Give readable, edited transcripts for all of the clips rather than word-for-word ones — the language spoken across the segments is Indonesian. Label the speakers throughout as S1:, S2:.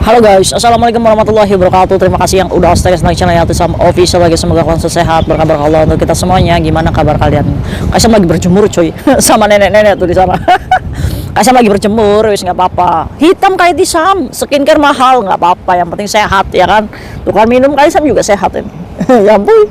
S1: Halo guys, assalamualaikum warahmatullahi wabarakatuh. Terima kasih yang udah stay di channel Yatisam Official lagi. Semoga kalian sehat, berkabar Allah untuk kita semuanya. Gimana kabar kalian? Kaisam lagi berjemur coy, sama nenek-nenek tuh di sana. Kaisam lagi berjemur, wis nggak apa-apa. Hitam kayak Tisam, skincare mahal nggak apa-apa. Yang penting sehat ya kan. Tuh kan minum Kaisam juga sehat ini. Ya ampun.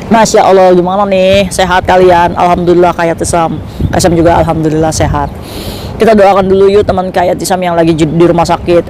S1: Masya Allah, gimana nih sehat kalian? Alhamdulillah kayak Tisam. Kaisam juga alhamdulillah sehat. Kita doakan dulu yuk teman kayak Tisam yang lagi di rumah sakit.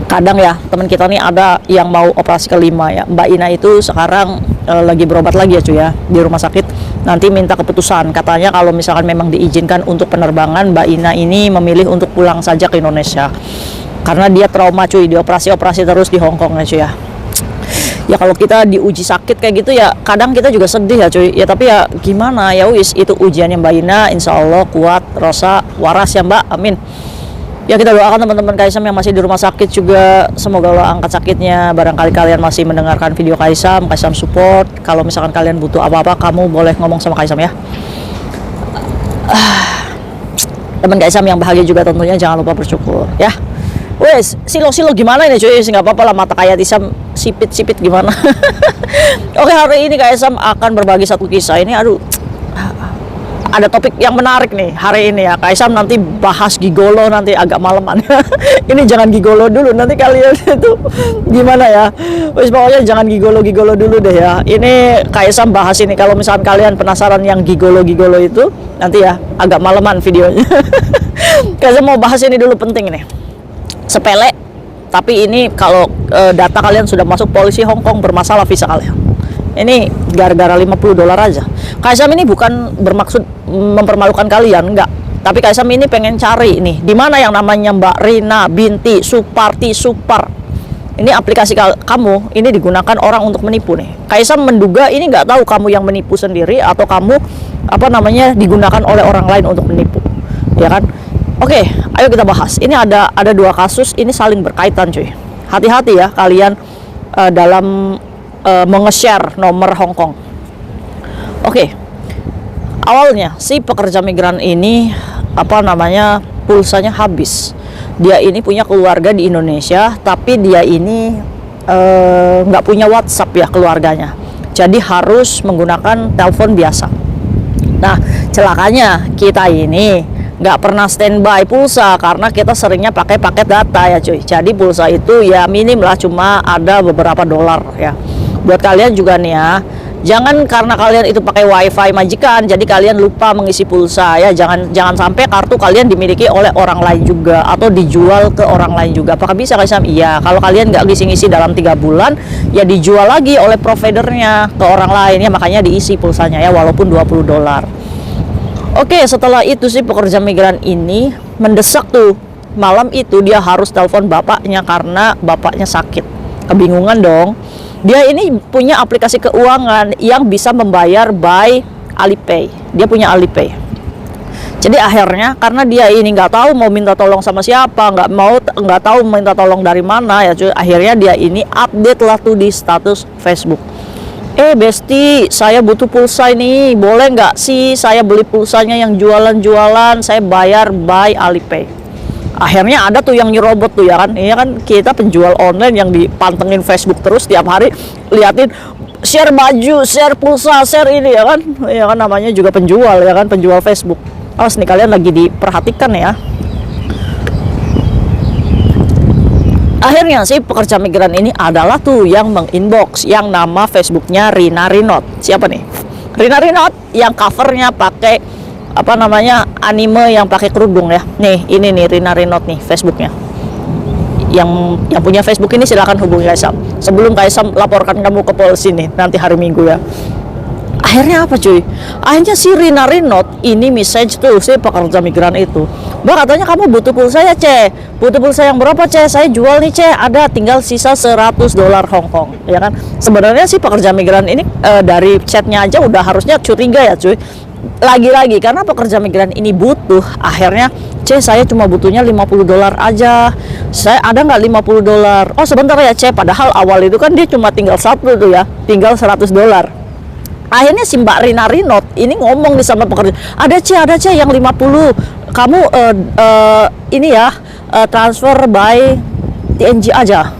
S1: Kadang ya teman kita nih ada yang mau operasi kelima ya. Mbak Ina itu sekarang lagi berobat lagi ya cuy ya di rumah sakit. Nanti minta keputusan. Katanya kalau misalkan memang diizinkan untuk penerbangan, Mbak Ina ini memilih untuk pulang saja ke Indonesia. Karena dia trauma cuy, dioperasi-operasi terus di Hong Kong ya cuy ya. Ya kalau kita diuji sakit kayak gitu ya kadang kita juga sedih ya cuy ya, tapi ya gimana ya wis, itu ujiannya Mbak Ina. Insya Allah kuat, rosa, waras ya Mbak, amin. Ya kita doakan teman-teman Kaisam yang masih di rumah sakit juga, semoga Allah angkat sakitnya. Barangkali kalian masih mendengarkan video Kaisam support. Kalau misalkan kalian butuh apa-apa, kamu boleh ngomong sama Kaisam ya. Teman Kaisam yang bahagia juga tentunya jangan lupa bersyukur ya. Wes, silo-silo gimana ini cuy? Nggak apa-apa lah, mata kayak Tisam sipit-sipit gimana. Oke, hari ini Kaisam akan berbagi satu kisah. Ini aduh, ada topik yang menarik nih hari ini ya. Kaisam nanti bahas gigolo nanti agak malaman. Ini jangan gigolo dulu, nanti kalian itu gimana ya. Wes pokoknya jangan gigolo dulu deh ya. Ini Kaisam bahas ini, kalau misalkan kalian penasaran yang gigolo itu, nanti ya agak malaman videonya. Kaisam mau bahas ini dulu, penting nih. Sepele, tapi ini kalau data kalian sudah masuk polisi Hong Kong, bermasalah visa kalian. Ini gara-gara $50 aja. Kaisam ini bukan bermaksud mempermalukan kalian, enggak. Tapi Kaisam ini pengen cari nih, di mana yang namanya Mbak Rina binti Suparti Supar. Ini aplikasi kamu ini digunakan orang untuk menipu nih. Kaisam menduga ini nggak tahu kamu yang menipu sendiri atau kamu digunakan oleh orang lain untuk menipu, ya kan? Oke, ayo kita bahas. Ini ada dua kasus, ini saling berkaitan cuy. Hati-hati ya kalian dalam menge-share nomor Hong Kong. Oke, awalnya si pekerja migran ini pulsanya habis. Dia ini punya keluarga di Indonesia, tapi dia ini nggak punya WhatsApp ya keluarganya. Jadi harus menggunakan telepon biasa. Nah, celakanya kita ini nggak pernah standby pulsa karena kita seringnya pakai paket data ya cuy. Jadi pulsa itu ya minim lah, cuma ada beberapa dolar ya. Buat kalian juga nih ya, jangan karena kalian itu pakai wifi majikan jadi kalian lupa mengisi pulsa ya. Jangan sampai kartu kalian dimiliki oleh orang lain juga atau dijual ke orang lain juga. Apakah bisa Kaisam? Iya, kalau kalian nggak ngisi-ngisi dalam 3 bulan ya dijual lagi oleh providernya ke orang lain ya, makanya diisi pulsanya ya walaupun $20. Oke, setelah itu si pekerja migran ini mendesak tuh. Malam itu dia harus telepon bapaknya karena bapaknya sakit. Kebingungan dong. Dia ini punya aplikasi keuangan yang bisa membayar by Alipay. Dia punya Alipay. Jadi akhirnya karena dia ini nggak tahu mau minta tolong sama siapa, nggak tahu minta tolong dari mana ya cuy. Akhirnya dia ini update lah tuh di status Facebook. Besti, saya butuh pulsa ini, boleh nggak sih saya beli pulsanya yang jualan-jualan, saya bayar by Alipay. Akhirnya ada tuh yang nyerobot tuh ya kan. Ini kan kita penjual online yang dipantengin Facebook terus tiap hari, liatin share baju, share pulsa, share ini ya kan. Ya kan namanya juga penjual ya kan, penjual Facebook. Awas nih kalian lagi diperhatikan ya. Akhirnya si pekerja migran ini adalah tuh yang menginbox yang nama Facebooknya Rina Rinot. Siapa nih? Rina Rinot yang covernya pakai anime yang pakai kerudung ya. Nih, ini nih Rina Rinot nih Facebooknya. Yang punya Facebook ini silakan hubungi Kaisam. Sebelum Kaisam laporkan kamu ke polisi nih nanti hari Minggu ya. Akhirnya apa cuy? Akhirnya si Rina Rinot ini message tuh si pekerja migran itu. Mbak, katanya kamu butuh pulsa ya Ce? Butuh pulsa yang berapa Ce? Saya jual nih Ce, ada tinggal sisa $100 Hong Kong ya kan. Sebenarnya si pekerja migran ini dari chatnya aja udah harusnya curiga ya cuy. Lagi-lagi karena pekerja migran ini butuh. Akhirnya Ce, saya cuma butuhnya $50 aja. Saya ada nggak $50? Oh sebentar ya Ce, padahal awal itu kan dia cuma tinggal satu tuh ya, tinggal $100. Akhirnya si Mbak Rina Rinot ini ngomong nih sama pekerja, ada C yang 50, kamu ini ya transfer by TNG aja,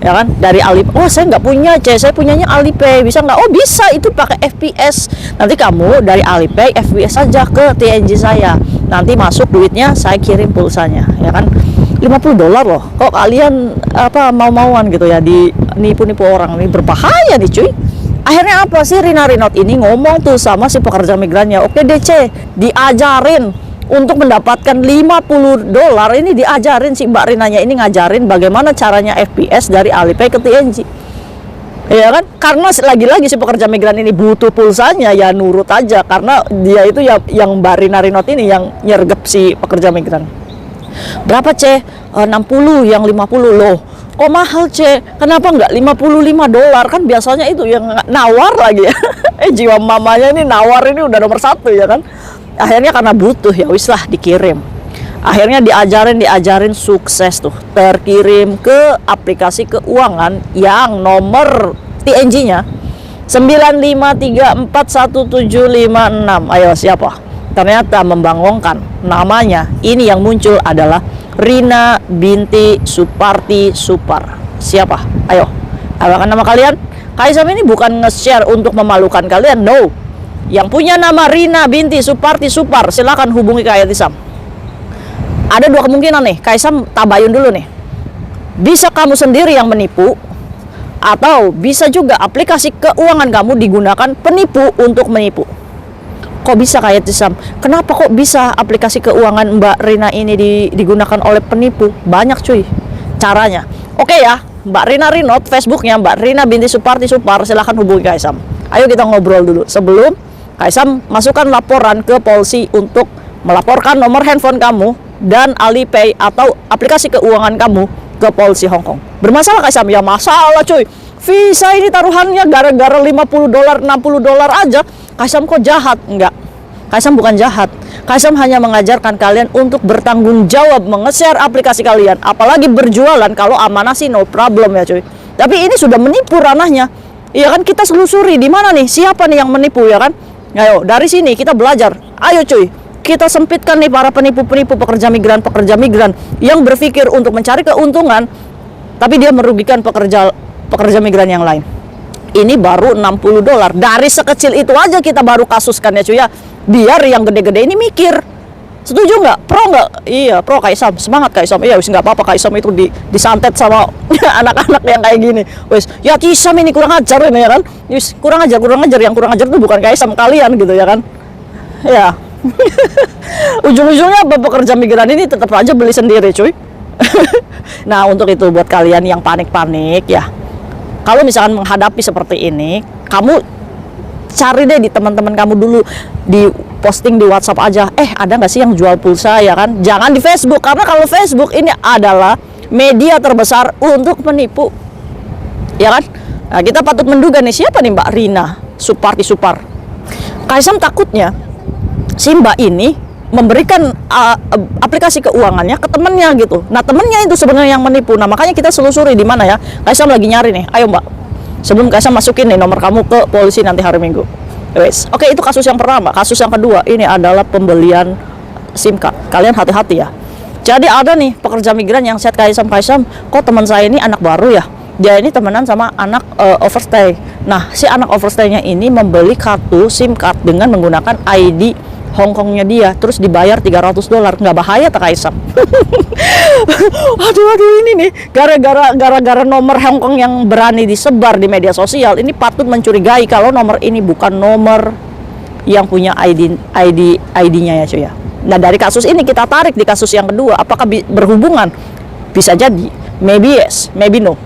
S1: ya kan, dari Alipay. Oh, saya nggak punya, saya punyanya Alipay, bisa nggak? Oh, bisa, itu pakai FPS. Nanti kamu dari Alipay FPS aja ke TNG saya, nanti masuk duitnya, saya kirim pulsanya, ya kan. $50 loh, kok kalian mau-mauan gitu ya, di nipu-nipu orang. Ini berbahaya nih cuy. Akhirnya apa sih, Rina Rinot ini ngomong tuh sama si pekerja migrannya, oke DC, diajarin untuk mendapatkan $50. Ini diajarin si Mbak Rinanya ini, ngajarin bagaimana caranya FPS dari Alipay ke TNG, ya kan. Karena lagi-lagi si pekerja migran ini butuh pulsanya, ya nurut aja, karena dia itu ya, yang Mbak Rina Rinot ini yang nyergep si pekerja migran. Berapa C? 60, yang 50 loh. Kok mahal C? Kenapa nggak $55? Kan biasanya itu yang nawar lagi ya. Jiwa mamanya ini nawar, ini udah nomor 1 ya kan. Akhirnya karena butuh, ya wis lah dikirim. Akhirnya diajarin sukses tuh, terkirim ke aplikasi keuangan yang nomor TNG-nya 9534176. Ayo siapa? Ternyata membangunkan namanya. Ini yang muncul adalah Rina binti Suparti Supar. Siapa? Ayo, apa nama kalian? Kaisam ini bukan nge-share untuk memalukan kalian, no. Yang punya nama Rina binti Suparti Supar, silakan hubungi Kak Yatisam. Ada 2 kemungkinan nih, Kaisam tabayun dulu nih. Bisa kamu sendiri yang menipu, atau bisa juga aplikasi keuangan kamu digunakan penipu untuk menipu. Kok bisa Kak Yatisam? Kenapa kok bisa aplikasi keuangan Mbak Rina ini digunakan oleh penipu? Banyak cuy caranya. Oke ya, Mbak Rina Rinot, Facebooknya Mbak Rina binti Suparti Supar, silahkan hubungi Kaisam. Ayo kita ngobrol dulu. Sebelum Kaisam masukkan laporan ke polisi untuk melaporkan nomor handphone kamu dan Alipay atau aplikasi keuangan kamu ke polisi Hong Kong. Bermasalah Kaisam? Ya masalah cuy. Visa ini taruhannya gara-gara $50, $60 aja. Kaisam kok jahat? Enggak, Kaisam bukan jahat. Kaisam hanya mengajarkan kalian untuk bertanggung jawab menge-share aplikasi kalian. Apalagi berjualan, kalau amanah sih no problem ya cuy. Tapi ini sudah menipu ranahnya. Iya kan, kita selusuri di mana nih, siapa nih yang menipu ya kan. Ayo, dari sini kita belajar. Ayo cuy, kita sempitkan nih para penipu-penipu pekerja migran yang berpikir untuk mencari keuntungan, tapi dia merugikan pekerja migran yang lain. Ini baru $60. Dari sekecil itu aja kita baru kasuskan ya cuy ya. Biar yang gede-gede ini mikir. Setuju nggak? Pro nggak? Iya, pro Kaisam. Semangat Kaisam. Iya, wis nggak apa-apa Kaisam itu disantet sama anak-anak yang kayak gini. Wis, ya Kaisam ini kurang ajar ini ya kan. Wis, kurang ajar. Yang kurang ajar itu bukan Kaisam, kalian gitu ya kan. Ya. Ujung-ujungnya pekerja migran ini tetap aja beli sendiri cuy. Nah, untuk itu buat kalian yang panik-panik ya, kalau misalkan menghadapi seperti ini, kamu cari deh di teman-teman kamu dulu, di posting di WhatsApp aja. Ada nggak sih yang jual pulsa ya kan? Jangan di Facebook, karena kalau Facebook ini adalah media terbesar untuk menipu, ya kan? Nah, kita patut menduga nih, siapa nih Mbak Rina Suparti Supar. Kaisam takutnya si Mbak ini memberikan aplikasi keuangannya ke temennya gitu. Nah, temennya itu sebenarnya yang menipu. Nah, makanya kita selusuri di mana ya. Kaisam lagi nyari nih. Ayo Mbak, sebelum Kaisam masukin nih nomor kamu ke polisi nanti hari Minggu. Wes. Oke, itu kasus yang pertama. Kasus yang kedua ini adalah pembelian SIM card. Kalian hati-hati ya. Jadi ada nih pekerja migran yang chat Kaisam, kok teman saya ini anak baru ya. Dia ini temenan sama anak overstay. Nah, si anak overstay-nya ini membeli kartu SIM card dengan menggunakan ID Hongkongnya dia, terus dibayar $300. Nggak bahaya tak Kaisam? Aduh ini nih, gara-gara nomor Hongkong yang berani disebar di media sosial, ini patut mencurigai kalau nomor ini bukan nomor yang punya ID-nya ya cuy ya. Nah, dari kasus ini kita tarik di kasus yang kedua, apakah berhubungan? Bisa jadi, maybe yes, maybe no.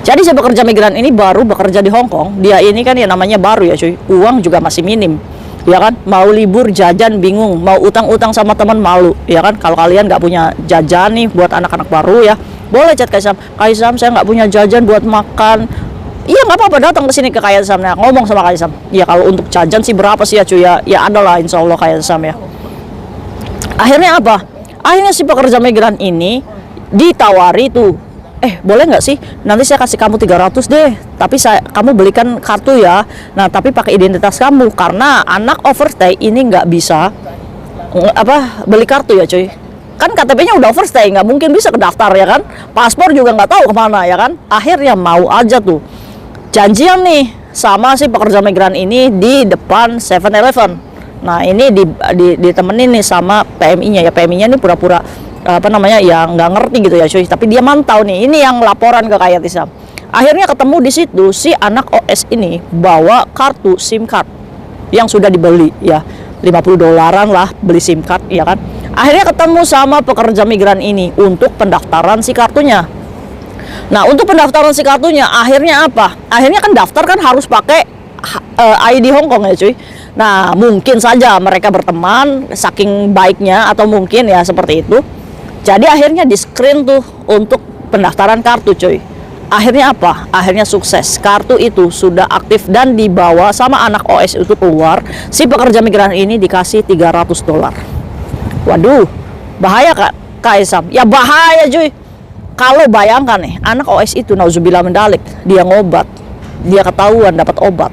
S1: Jadi si pekerja migran ini baru bekerja di Hong Kong. Dia ini kan ya namanya baru ya cuy, uang juga masih minim, ya kan. Mau libur jajan bingung, mau utang-utang sama teman malu, ya kan. Kalau kalian nggak punya jajan nih buat anak-anak baru ya, boleh chat Kaisam, saya nggak punya jajan buat makan. Iya, nggak apa-apa, datang ke sini ke Kaisam ya, ngomong sama Kaisam. Ya kalau untuk jajan sih berapa sih ya cuy ya, ya adalah insya Allah Kaisam ya. Akhirnya apa? Akhirnya si pekerja migran ini ditawari tuh, boleh nggak sih, nanti saya kasih kamu 300 deh, tapi kamu belikan kartu ya. Nah, tapi pakai identitas kamu, karena anak overstay ini nggak bisa beli kartu ya cuy. kan KTP-nya udah overstay, nggak mungkin bisa ke daftar ya kan, paspor juga nggak tahu kemana ya kan. Akhirnya mau aja tuh janjian nih sama si pekerja migran ini di depan 7-Eleven. Nah ini ditemenin nih sama PMI-nya ya, PMI-nya ini pura-pura apa namanya ya nggak ngerti gitu ya cuy, tapi dia mantau nih, ini yang laporan ke Kayatisam. Akhirnya ketemu di situ si anak OS ini bawa kartu SIM card yang sudah dibeli ya, $50 lah beli SIM card ya kan. Akhirnya ketemu sama pekerja migran ini untuk pendaftaran si kartunya. Nah untuk pendaftaran si kartunya akhirnya apa? Akhirnya kan daftar kan harus pakai ID Hong Kong ya cuy. Nah mungkin saja mereka berteman saking baiknya, atau mungkin ya seperti itu. Jadi akhirnya di screen tuh untuk pendaftaran kartu cuy. Akhirnya apa? Akhirnya sukses. Kartu itu sudah aktif dan dibawa sama anak OS itu keluar. Si pekerja migran ini dikasih $300. Waduh, bahaya Kak Isam. Ya bahaya cuy. Kalau bayangkan nih, anak OS itu nauzubillah mendalik, dia ngobat, dia ketahuan dapat obat,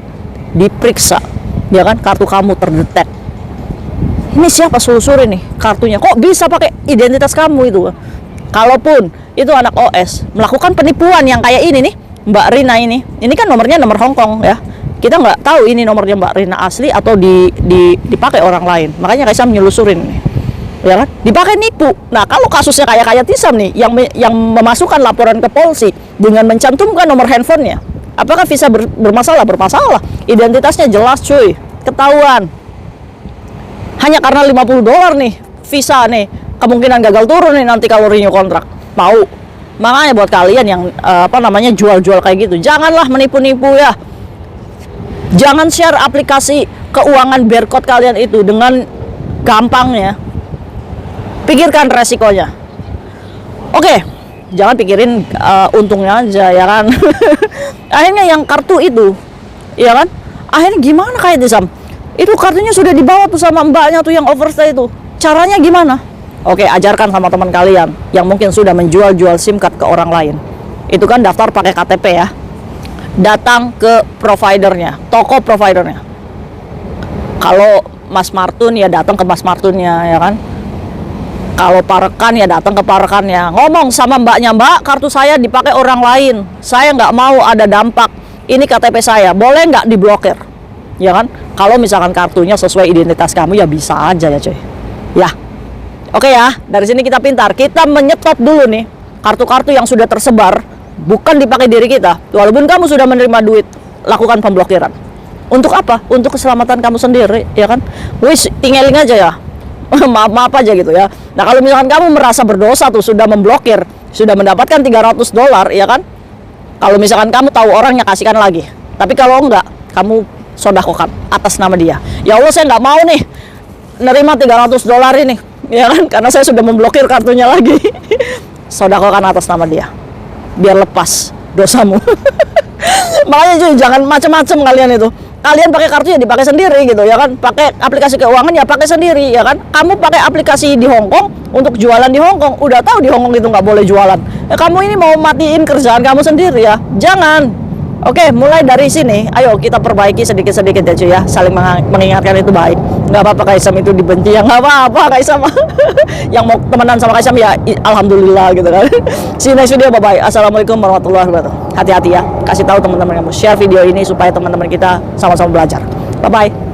S1: diperiksa, ya kan, kartu kamu terdetek. Ini siapa selusurin nih kartunya? Kok bisa pakai identitas kamu itu? Kalaupun itu anak OS melakukan penipuan yang kayak ini nih, Mbak Rina ini kan nomornya nomor Hong Kong ya. Kita nggak tahu ini nomornya Mbak Rina asli atau dipakai orang lain. Makanya Kaisam nyelusurin nih, ya kan? Dipakai nipu. Nah kalau kasusnya kayak Tisam nih, yang memasukkan laporan ke polisi dengan mencantumkan nomor handphonenya, apakah bisa bermasalah? Bermasalah. Identitasnya jelas cuy, ketahuan. Hanya karena $50 nih visa nih, kemungkinan gagal turun nih nanti kalau renew kontrak. Mau. Makanya buat kalian yang apa namanya jual-jual kayak gitu, janganlah menipu-nipu ya. Jangan share aplikasi keuangan barcode kalian itu dengan gampangnya. Pikirkan resikonya. Oke, jangan pikirin untungnya aja ya kan. Akhirnya yang kartu itu, ya kan? Akhirnya gimana kayak Tisam? Itu kartunya sudah dibawa tuh sama mbaknya tuh yang overstay itu. Caranya gimana? Oke, ajarkan sama teman kalian yang mungkin sudah menjual-jual SIM card ke orang lain. Itu kan daftar pakai KTP ya. Datang ke providernya, toko providernya. Kalau Mas Martun ya datang ke Mas Martunnya ya kan. Kalau parekan ya datang ke parekannya. Ngomong sama mbaknya, Mbak, kartu saya dipakai orang lain. Saya nggak mau ada dampak. Ini KTP saya, boleh nggak diblokir? Ya kan? Kalau misalkan kartunya sesuai identitas kamu ya bisa aja ya cuy. Ya. Oke ya, dari sini kita pintar. Kita menyetop dulu nih kartu-kartu yang sudah tersebar, bukan dipakai diri kita. Walaupun kamu sudah menerima duit, lakukan pemblokiran. Untuk apa? Untuk keselamatan kamu sendiri, ya kan? Wis, tinggalin aja ya. Maaf aja gitu ya. Nah kalau misalkan kamu merasa berdosa tuh sudah memblokir, sudah mendapatkan $300 ya kan, kalau misalkan kamu tahu orangnya kasihkan lagi. Tapi kalau enggak, kamu sodakokan atas nama dia. Ya Allah saya nggak mau nih nerima $300 ini ya kan, karena saya sudah memblokir kartunya lagi. Sodakokan atas nama dia biar lepas dosamu. Makanya cuy, jangan macam-macam kalian itu. Kalian pakai kartu ya dipakai sendiri gitu ya kan. Pakai aplikasi keuangan ya pakai sendiri ya kan. Kamu pakai aplikasi di Hong Kong untuk jualan di Hong Kong. Udah tahu di Hong Kong itu nggak boleh jualan. Kamu ini mau matiin kerjaan kamu sendiri ya. Jangan. Oke, mulai dari sini, ayo kita perbaiki sedikit-sedikit ya cuy ya. Saling mengingatkan itu baik. Nggak apa-apa Kaisam itu dibenci, ya nggak apa-apa Kaisam. Yang mau temenan sama Kaisam ya alhamdulillah gitu kan. See you next video, bye-bye. Assalamualaikum warahmatullahi wabarakatuh. Hati-hati ya, kasih tahu teman-teman kamu, share video ini supaya teman-teman kita sama-sama belajar. Bye-bye.